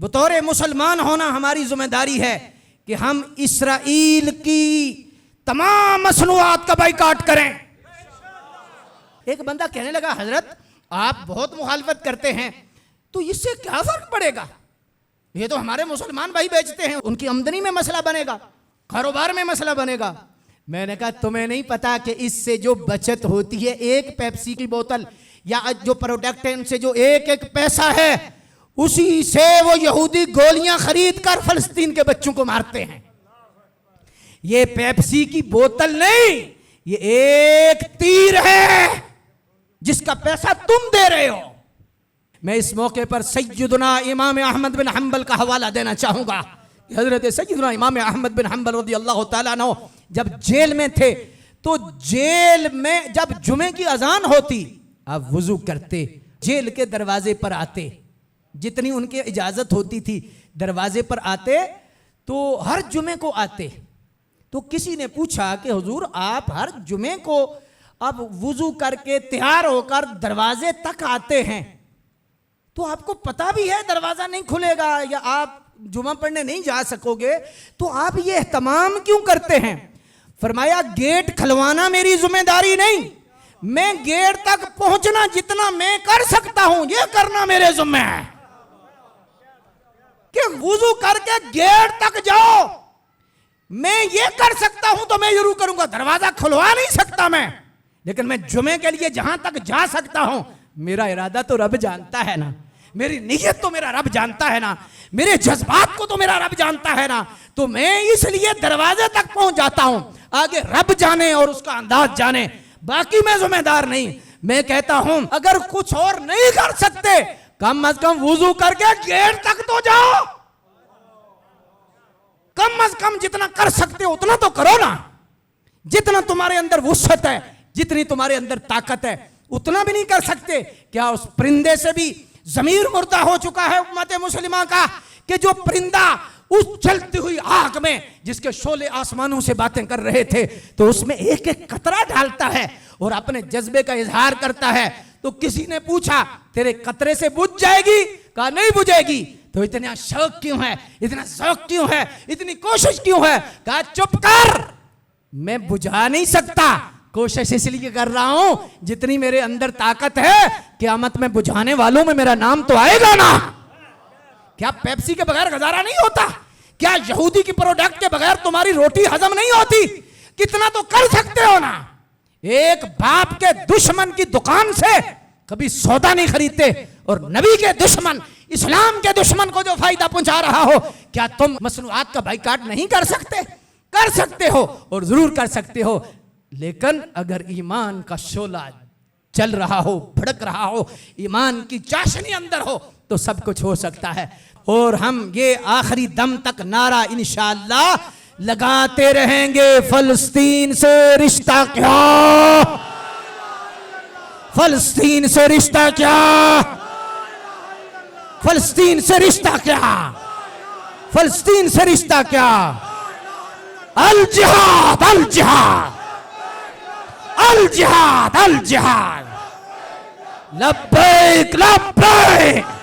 बतौर मुसलमान होना हमारी जिम्मेदारी है कि हम इसराइल की तमाम मसनूआत का बाइकाट करें। एक बंदा कहने लगा, हजरत आप बहुत मुखालफत करते हैं तो इससे क्या फर्क पड़ेगा, ये तो हमारे मुसलमान भाई बेचते हैं, उनकी आमदनी में मसला बनेगा, कारोबार में मसला बनेगा। मैंने कहा तुम्हें नहीं पता कि इससे जो बचत होती है, एक पेप्सी की बोतल या जो प्रोडक्ट है उनसे जो एक एक पैसा है, उसी से वो यहूदी गोलियां खरीद कर फलस्तीन के बच्चों को मारते हैं। ये पेप्सी की बोतल नहीं, ये एक तीर है जिसका पैसा तुम दे रहे हो। मैं इस मौके पर सैयदना इमाम अहमद बिन हंबल का हवाला देना चाहूंगा। हजरत सैयदना इमाम अहमद बिन हंबल रज़ियल्लाहु ताला अन्हु जब जेल में थे तो जेल में जब जुमे की अजान होती आप वुजू करते, जेल के दरवाजे पर आते, जितनी उनकी इजाजत होती थी दरवाजे पर आते, तो हर जुमे को आते। तो किसी ने पूछा कि हुजूर आप हर जुमे को अब वुजू करके तैयार होकर दरवाजे तक आते हैं, तो आपको पता भी है दरवाजा नहीं खुलेगा या आप जुमा पढ़ने नहीं जा सकोगे, तो आप ये एहतमाम क्यों करते हैं? फरमाया गेट खुलवाना मेरी जिम्मेदारी नहीं, मैं गेट तक पहुंचना जितना मैं कर सकता हूं ये करना मेरे जिम्मे है। कि वुजू करके गेट तक जाओ, मैं ये कर सकता हूं तो मैं जरूर करूंगा, दरवाजा खुलवा नहीं सकता मैं, लेकिन मैं जुमे के लिए जहां तक जा सकता हूं, मेरा इरादा तो रब जानता है ना, मेरी नीयत तो मेरा रब जानता है ना, मेरे जज्बात को तो मेरा रब जानता है ना, तो मैं इसलिए दरवाजे तक पहुंच जाता हूं। आगे रब जाने और उसका अंदाज जाने, बाकी मैं जिम्मेदार नहीं। मैं कहता हूं अगर कुछ और नहीं कर सकते कम अज कम वुजू करके गेट तक तो जाओ, कम अज कम जितना कर सकते हो उतना तो करो ना। जितना तुम्हारे अंदर वुसअत है, जितनी तुम्हारे अंदर ताकत है, उतना भी नहीं कर सकते। क्या उस परिंदे से भी ज़मीर मुर्दा हो चुका है उम्मत मुस्लिमा का कि जो परिंदा उस जलती हुई आग में जिसके शोले आसमानों से बातें कर रहे थे, तो उसमें एक एक कतरा डालता है और अपने जज्बे का इजहार करता है। तो किसी ने पूछा तेरे कतरे से बुझ जाएगी? कहा नहीं बुझेगी। तो इतना शौक क्यों है, इतना शौक क्यों है, इतनी कोशिश क्यों है? कहा चुप कर, मैं बुझा नहीं सकता, कोशिश इसलिए कर रहा हूं जितनी मेरे अंदर ताकत है क़यामत में बुझाने वालों में मेरा नाम तो आएगा ना। क्या पेप्सी के बगैर गुजारा नहीं होता? क्या यहूदी की प्रोडक्ट के बगैर तुम्हारी रोटी हजम नहीं होती? कितना तो कर सकते हो ना। एक बाप के दुश्मन की दुकान से कभी सौदा नहीं खरीदते, और नबी के दुश्मन, इस्लाम के दुश्मन को जो फायदा पहुंचा रहा हो, क्या तुम मसनूआत का बाइकाट नहीं कर सकते? कर सकते हो और जरूर कर सकते हो, लेकिन अगर ईमान का शोला चल रहा हो, भड़क रहा हो, ईमान की चाशनी अंदर हो, तो सब कुछ हो सकता है। और हम ये आखिरी दम तक नारा इंशाअल्लाह लगाते रहेंगे, फलस्तीन से रिश्ता क्या, फलस्तीन से रिश्ता क्या, फलस्तीन से रिश्ता क्या, फलस्तीन से रिश्ता क्या, अल जिहाद, अल जिहाद, अल जिहाद, अल जिहाद, लब्बैक लब्बैक।